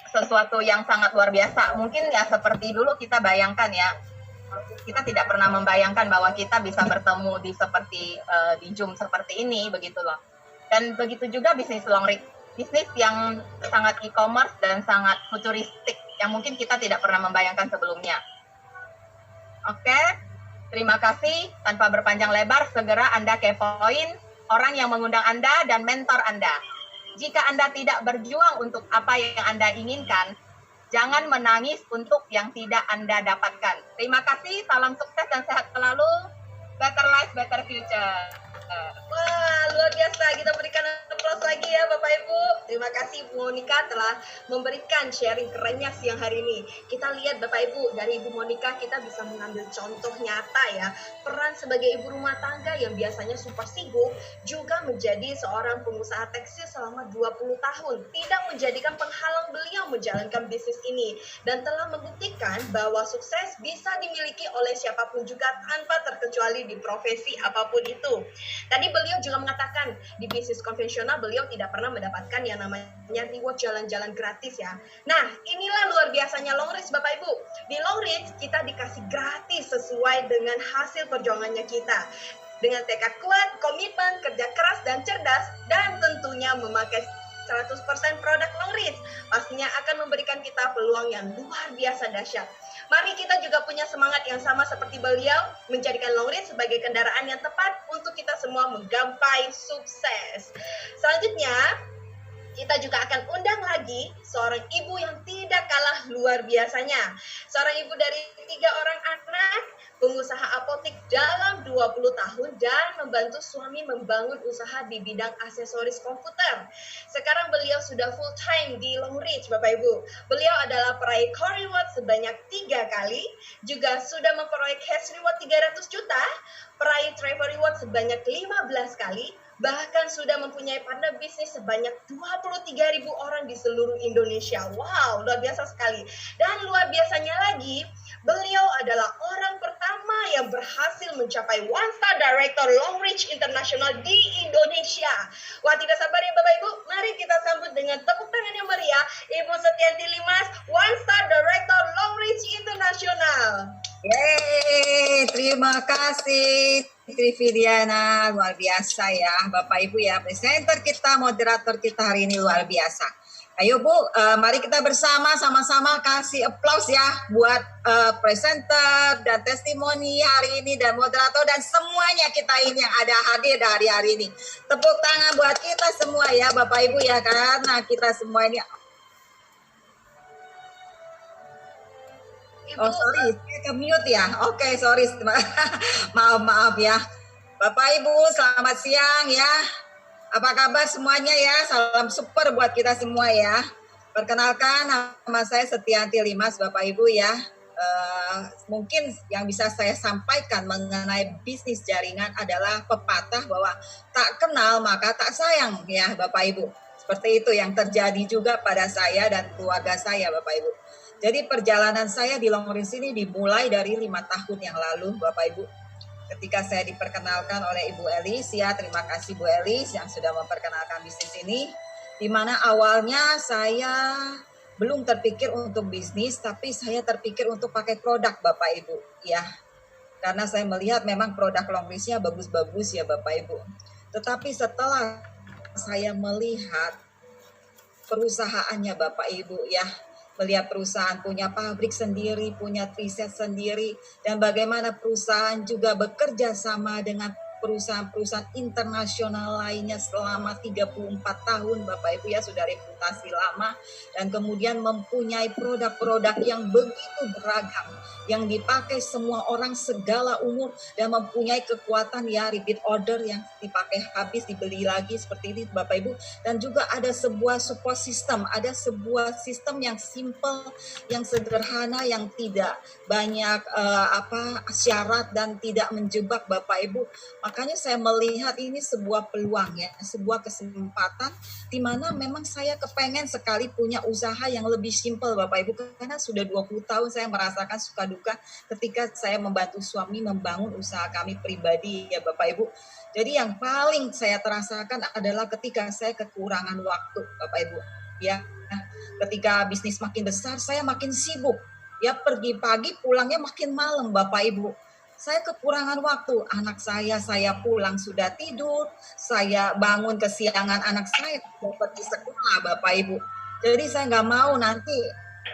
sesuatu yang sangat luar biasa. Mungkin ya seperti dulu kita bayangkan ya, kita tidak pernah membayangkan bahwa kita bisa bertemu di Zoom seperti ini, begitu loh. Dan begitu juga bisnis long reach, bisnis yang sangat e-commerce dan sangat futuristik yang mungkin kita tidak pernah membayangkan sebelumnya. Oke, terima kasih. Tanpa berpanjang lebar, segera Anda kepoin orang yang mengundang Anda dan mentor Anda. Jika Anda tidak berjuang untuk apa yang Anda inginkan, jangan menangis untuk yang tidak Anda dapatkan. Terima kasih, salam sukses dan sehat selalu. Better life, better future. Wah, luar biasa. Kita berikan aplaus lagi ya Bapak Ibu. Terima kasih Bu Monica telah memberikan sharing kerennya siang hari ini. Kita lihat Bapak Ibu, dari Ibu Monica kita bisa mengambil contoh nyata ya. Peran sebagai ibu rumah tangga yang biasanya super sibuk juga menjadi seorang pengusaha tekstil selama 20 tahun. Tidak menjadikan penghalang beliau menjalankan bisnis ini. Dan telah membuktikan bahwa sukses bisa dimiliki oleh siapapun juga tanpa terkecuali di profesi apapun itu. Tadi beliau juga mengatakan di bisnis konvensional beliau tidak pernah mendapatkan yang namanya reward jalan-jalan gratis ya. Nah, inilah luar biasanya long reach Bapak Ibu. Di long reach kita dikasih gratis sesuai dengan hasil perjuangannya kita. Dengan tekad kuat, komitmen, kerja keras dan cerdas, dan tentunya memakai 100% produk long reach pastinya akan memberikan kita peluang yang luar biasa dahsyat. Mari kita juga punya semangat yang sama seperti beliau, menjadikan long reach sebagai kendaraan yang tepat untuk kita semua menggapai sukses. Selanjutnya, kita juga akan undang lagi seorang ibu yang tidak kalah luar biasanya. Seorang ibu dari 3 orang anak, pengusaha apotik dalam 20 tahun dan membantu suami membangun usaha di bidang aksesoris komputer. Sekarang beliau sudah full time di long reach Bapak Ibu. Beliau adalah peraih core reward sebanyak 3 kali, juga sudah memperoleh cash reward 300 juta, peraih travel reward sebanyak 15 kali, bahkan sudah mempunyai partner bisnis sebanyak 23.000 orang di seluruh Indonesia. Wow, luar biasa sekali. Dan luar biasanya lagi, beliau adalah orang pertama yang berhasil mencapai One Star Director Long Reach International di Indonesia. Wah, tidak sabar ya Bapak Ibu, mari kita sambut dengan tepuk tangan yang meriah Ibu Setianti Limas, One Star Director Long Reach International. Yeay, terima kasih Trividiana, luar biasa ya Bapak Ibu ya, presenter kita, moderator kita hari ini luar biasa. Ayo Bu, mari kita bersama sama-sama kasih aplaus ya buat presenter dan testimoni hari ini dan moderator dan semuanya kita ini yang ada hadir dari hari ini. Tepuk tangan buat kita semua ya Bapak Ibu ya, karena kita semua ini. Oh sorry, saya ke mute ya. Oke, sorry. Maaf ya. Bapak Ibu, selamat siang ya. Apa kabar semuanya ya? Salam super buat kita semua ya. Perkenalkan, nama saya Setianti Limas, Bapak Ibu ya. Mungkin yang bisa saya sampaikan mengenai bisnis jaringan adalah pepatah bahwa tak kenal maka tak sayang ya Bapak Ibu. Seperti itu yang terjadi juga pada saya dan keluarga saya Bapak Ibu. Jadi perjalanan saya di long reach ini dimulai dari 5 tahun yang lalu Bapak Ibu. Ketika saya diperkenalkan oleh Ibu Elis ya, terima kasih Bu Elis yang sudah memperkenalkan bisnis ini. Di mana awalnya saya belum terpikir untuk bisnis, tapi saya terpikir untuk pakai produk Bapak Ibu ya. Karena saya melihat memang produk long reach-nya bagus-bagus ya Bapak Ibu. Tetapi setelah saya melihat perusahaannya Bapak Ibu ya, melihat perusahaan punya pabrik sendiri, punya riset sendiri, dan bagaimana perusahaan juga bekerja sama dengan perusahaan-perusahaan internasional lainnya selama 34 tahun Bapak Ibu ya, sudah reputasi lama dan kemudian mempunyai produk-produk yang begitu beragam yang dipakai semua orang segala umur dan mempunyai kekuatan ya repeat order yang dipakai habis dibeli lagi seperti ini Bapak Ibu, dan juga ada sebuah support system, ada sebuah sistem yang simple, yang sederhana, yang tidak banyak syarat dan tidak menjebak Bapak Ibu. Makanya saya melihat ini sebuah peluang ya, sebuah kesempatan di mana memang saya kepengen sekali punya usaha yang lebih simple Bapak Ibu, karena sudah 20 tahun saya merasakan suka duka ketika saya membantu suami membangun usaha kami pribadi ya Bapak Ibu. Jadi yang paling saya terasakan adalah ketika saya kekurangan waktu Bapak Ibu. ya. Ketika bisnis makin besar, saya makin sibuk. Ya pergi pagi, pulangnya makin malam, Bapak Ibu. Saya kekurangan waktu. Anak saya pulang sudah tidur. Saya bangun kesiangan, anak saya mau pergi sekolah, Bapak Ibu. Jadi saya nggak mau nanti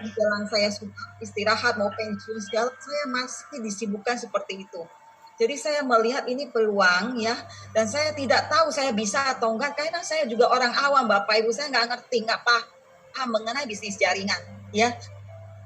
menjelang saya sudah istirahat, mau pensiun segala, saya masih disibukkan seperti itu. Jadi saya melihat ini peluang ya, dan saya tidak tahu saya bisa atau enggak, karena saya juga orang awam, Bapak Ibu. Saya nggak ngerti, nggak paham mengenai bisnis jaringan ya.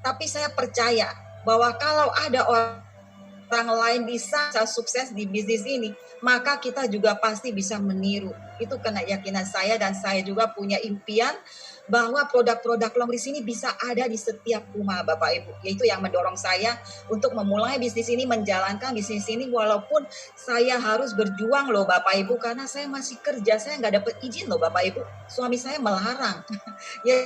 Tapi saya percaya bahwa kalau ada orang lain bisa sukses di bisnis ini, maka kita juga pasti bisa meniru. Itu keyakinan saya, dan saya juga punya impian bahwa produk-produk Longris ini bisa ada di setiap rumah, Bapak Ibu. Yaitu yang mendorong saya untuk memulai bisnis ini, menjalankan bisnis ini, walaupun saya harus berjuang loh Bapak Ibu, karena saya masih kerja, saya nggak dapat izin loh Bapak Ibu. Suami saya melarang. Ya,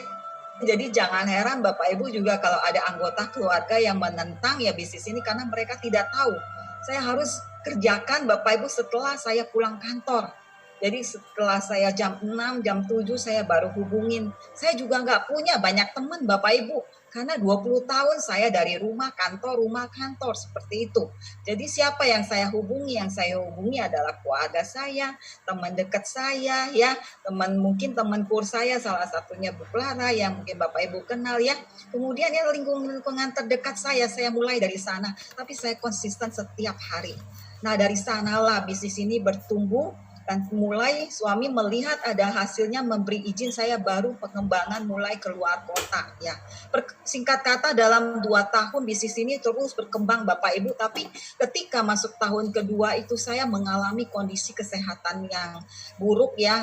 jadi jangan heran Bapak Ibu juga kalau ada anggota keluarga yang menentang ya bisnis ini, karena mereka tidak tahu. Saya harus kerjakan Bapak Ibu setelah saya pulang kantor. Jadi setelah saya jam 6, jam 7 saya baru hubungin. Saya juga nggak punya banyak teman Bapak Ibu. Karena 20 tahun saya dari rumah kantor, seperti itu. Jadi siapa yang saya hubungi? Yang saya hubungi adalah keluarga saya, teman dekat saya, ya, mungkin teman kurs saya, salah satunya Bu Clara yang mungkin Bapak Ibu kenal ya. Kemudian ya lingkungan terdekat saya mulai dari sana. Tapi saya konsisten setiap hari. Nah dari sanalah bisnis ini bertumbuh. Dan mulai suami melihat ada hasilnya, memberi izin, saya baru pengembangan mulai keluar kota ya. Singkat kata dalam 2 tahun bisnis ini terus berkembang Bapak Ibu, tapi ketika masuk tahun kedua itu saya mengalami kondisi kesehatan yang buruk ya.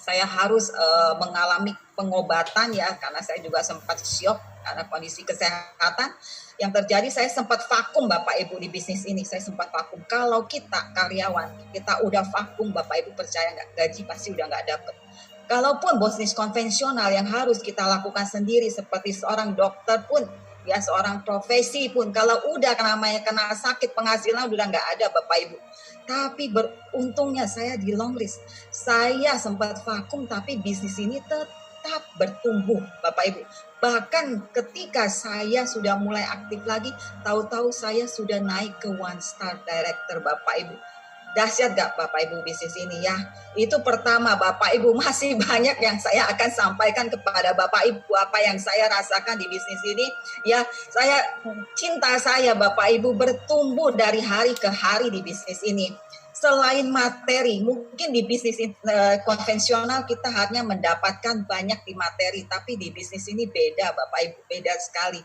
Saya harus mengalami pengobatan ya, karena saya juga sempat syok karena kondisi kesehatan. Yang terjadi saya sempat vakum Bapak Ibu di bisnis ini, saya sempat vakum. Kalau kita karyawan, kita udah vakum Bapak Ibu, percaya nggak, gaji pasti udah nggak dapet. Kalaupun bisnis konvensional yang harus kita lakukan sendiri seperti seorang dokter pun, ya seorang profesi pun, kalau udah namanya kena sakit penghasilan udah nggak ada Bapak Ibu. Tapi beruntungnya saya di Longris, saya sempat vakum tapi bisnis ini tetap bertumbuh Bapak Ibu. Bahkan ketika saya sudah mulai aktif lagi, tahu-tahu saya sudah naik ke 1 star director Bapak Ibu. Dahsyat gak Bapak Ibu bisnis ini ya? Itu pertama Bapak Ibu, masih banyak yang saya akan sampaikan kepada Bapak Ibu apa yang saya rasakan di bisnis ini. Ya, cinta saya Bapak Ibu bertumbuh dari hari ke hari di bisnis ini. Selain materi, mungkin di bisnis konvensional kita hanya mendapatkan banyak di materi, tapi di bisnis ini beda Bapak Ibu, beda sekali.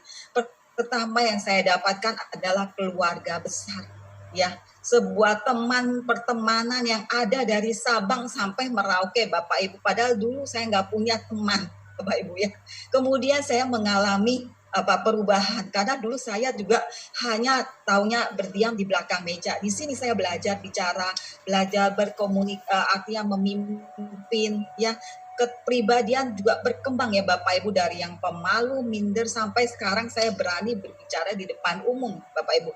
Pertama yang saya dapatkan adalah keluarga besar, ya, sebuah pertemanan yang ada dari Sabang sampai Merauke Bapak Ibu. Padahal dulu saya nggak punya teman Bapak Ibu ya. Kemudian saya mengalami perubahan, karena dulu saya juga hanya taunya berdiam di belakang meja. Di sini saya belajar bicara, belajar artinya memimpin ya. Kepribadian juga berkembang ya Bapak Ibu, dari yang pemalu, minder, sampai sekarang saya berani berbicara di depan umum Bapak Ibu.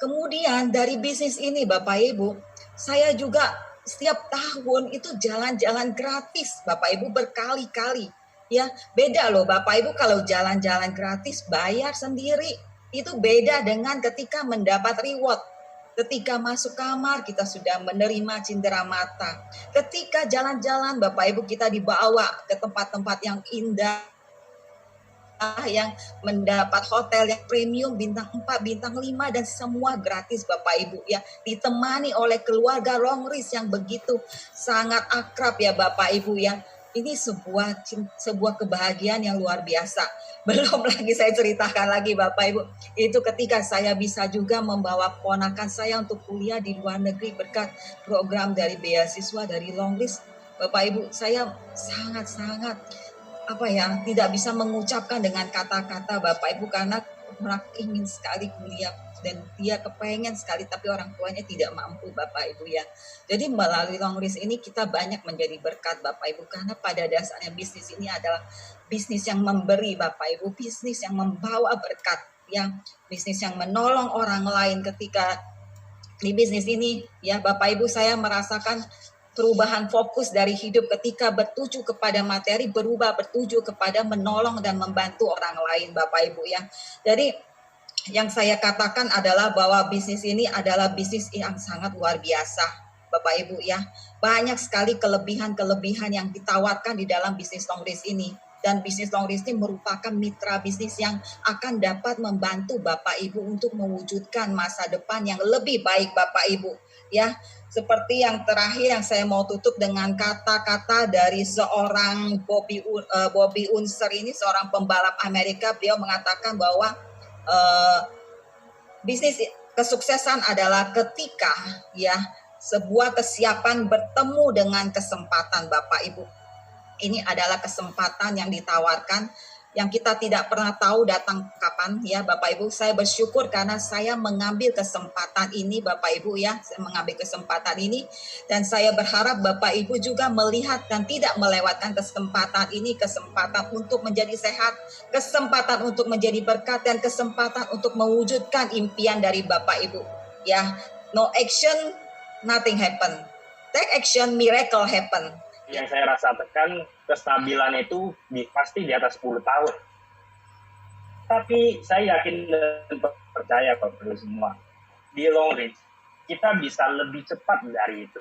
Kemudian dari bisnis ini Bapak Ibu, saya juga setiap tahun itu jalan-jalan gratis Bapak Ibu berkali-kali. Ya, beda loh Bapak Ibu, kalau jalan-jalan gratis bayar sendiri. Itu beda dengan ketika mendapat reward. Ketika masuk kamar kita sudah menerima cindera mata. Ketika jalan-jalan Bapak Ibu kita dibawa ke tempat-tempat yang indah, yang mendapat hotel yang premium bintang 4, bintang 5 dan semua gratis Bapak Ibu ya. Ditemani oleh keluarga Longris yang begitu sangat akrab ya Bapak Ibu ya. Ini sebuah kebahagiaan yang luar biasa. Belum lagi saya ceritakan lagi Bapak Ibu, itu ketika saya bisa juga membawa ponakan saya untuk kuliah di luar negeri berkat program dari beasiswa dari Longris. Bapak Ibu, saya sangat-sangat tidak bisa mengucapkan dengan kata-kata Bapak Ibu, karena ingin sekali kuliah dan dia kepengen sekali, tapi orang tuanya tidak mampu Bapak Ibu ya. Jadi melalui Longris ini kita banyak menjadi berkat Bapak Ibu, karena pada dasarnya bisnis ini adalah bisnis yang memberi Bapak Ibu, bisnis yang membawa berkat, yang bisnis yang menolong orang lain. Ketika di bisnis ini ya Bapak Ibu, saya merasakan perubahan fokus dari hidup ketika bertuju kepada materi berubah bertuju kepada menolong dan membantu orang lain, Bapak Ibu ya. Jadi yang saya katakan adalah bahwa bisnis ini adalah bisnis yang sangat luar biasa, Bapak Ibu ya. Banyak sekali kelebihan-kelebihan yang ditawarkan di dalam bisnis Longris ini. Dan bisnis Longris ini merupakan mitra bisnis yang akan dapat membantu Bapak Ibu untuk mewujudkan masa depan yang lebih baik, Bapak Ibu ya. Seperti yang terakhir yang saya mau tutup dengan kata-kata dari seorang Bobby Unser ini, seorang pembalap Amerika. Beliau mengatakan bahwa bisnis kesuksesan adalah ketika ya sebuah kesiapan bertemu dengan kesempatan, Bapak Ibu. Ini adalah kesempatan yang ditawarkan yang kita tidak pernah tahu datang kapan ya Bapak Ibu. Saya bersyukur karena saya mengambil kesempatan ini Bapak Ibu ya. Saya mengambil kesempatan ini dan saya berharap Bapak Ibu juga melihat dan tidak melewatkan kesempatan ini, kesempatan untuk menjadi sehat, kesempatan untuk menjadi berkat dan kesempatan untuk mewujudkan impian dari Bapak Ibu ya. No action, nothing happen. Take action, miracle happen. Yang saya rasakan kestabilan itu pasti di atas 10 tahun. Tapi saya yakin dan percaya Bapak Ibu semua, di Longris kita bisa lebih cepat dari itu.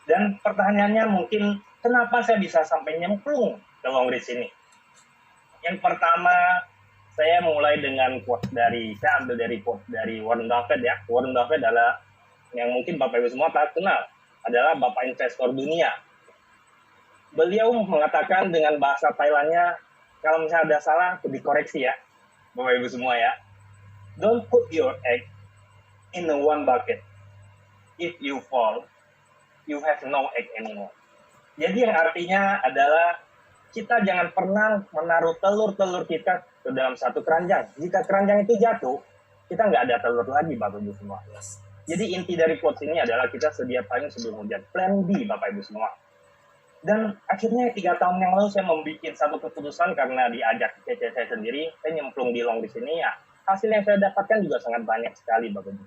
Dan pertanyaannya mungkin kenapa saya bisa sampai nyemplung ke Longris ini? Yang pertama, saya mulai dengan saya ambil dari quote dari Warren Buffett ya. Warren Buffett adalah yang mungkin Bapak Ibu semua tak kenal, adalah Bapak investor dunia. Beliau mengatakan dengan bahasa Thailandnya, kalau misalnya ada salah, dikoreksi ya, Bapak Ibu semua ya. Don't put your egg in the one bucket. If you fall, you have no egg anymore. Jadi yang artinya adalah kita jangan pernah menaruh telur-telur kita ke dalam satu keranjang. Jika keranjang itu jatuh, kita nggak ada telur lagi, Bapak Ibu semua. Jadi inti dari quotes ini adalah kita sedia payung sebelum hujan. Plan B, Bapak Ibu semua. Dan akhirnya 3 tahun yang lalu saya membuat satu keputusan karena diajak CC saya sendiri, saya nyemplung di Longris ini ya. Hasil yang saya dapatkan juga sangat banyak sekali, Bapak Ibu.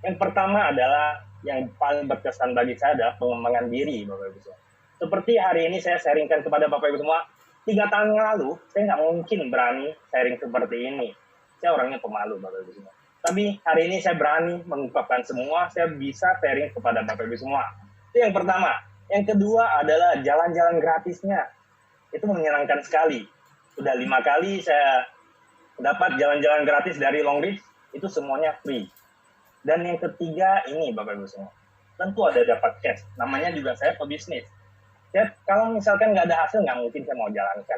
Yang pertama adalah yang paling berkesan bagi saya adalah pengembangan diri, Bapak Ibu. Seperti hari ini saya sharingkan kepada Bapak Ibu semua, 3 tahun yang lalu saya nggak mungkin berani sharing seperti ini. Saya orangnya pemalu, Bapak Ibu semua. Tapi hari ini saya berani mengungkapkan semua, saya bisa sharing kepada Bapak Ibu semua. Itu yang pertama. Yang kedua adalah jalan-jalan gratisnya. Itu menyenangkan sekali. Sudah 5 kali saya dapat jalan-jalan gratis dari Longris, itu semuanya free. Dan yang ketiga ini Bapak Ibu semua, tentu ada dapat cash. Namanya juga saya pebisnis. Kalau misalkan nggak ada hasil, nggak mungkin saya mau jalankan.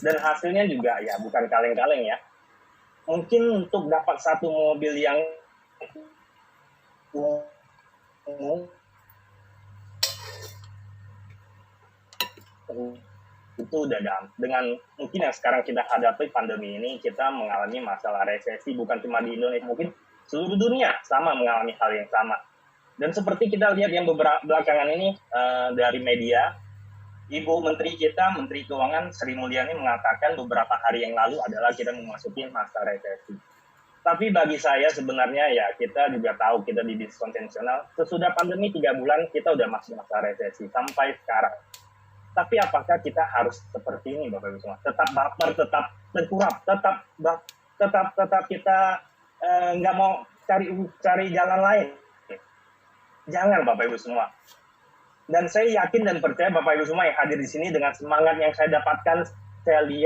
Dan hasilnya juga ya bukan kaleng-kaleng ya. Mungkin untuk dapat satu mobil yang itu udah dengan mungkin yang sekarang kita hadapi pandemi ini, kita mengalami masalah resesi bukan cuma di Indonesia, mungkin seluruh dunia sama mengalami hal yang sama. Dan seperti kita lihat yang beberapa belakangan ini dari media, Ibu Menteri kita, Menteri Keuangan Sri Mulyani mengatakan beberapa hari yang lalu adalah kita memasuki masa resesi. Tapi bagi saya sebenarnya ya kita juga tahu kita di bisnis konvensional, sesudah pandemi 3 bulan kita udah masuk masa resesi sampai sekarang. Tapi apakah kita harus seperti ini Bapak Ibu semua? Tetap baper, tetap tengkurap, tetap kita nggak mau cari jalan lain. Jangan Bapak Ibu semua. Dan saya yakin dan percaya Bapak Ibu semua yang hadir di sini dengan semangat yang saya dapatkan, saya lihat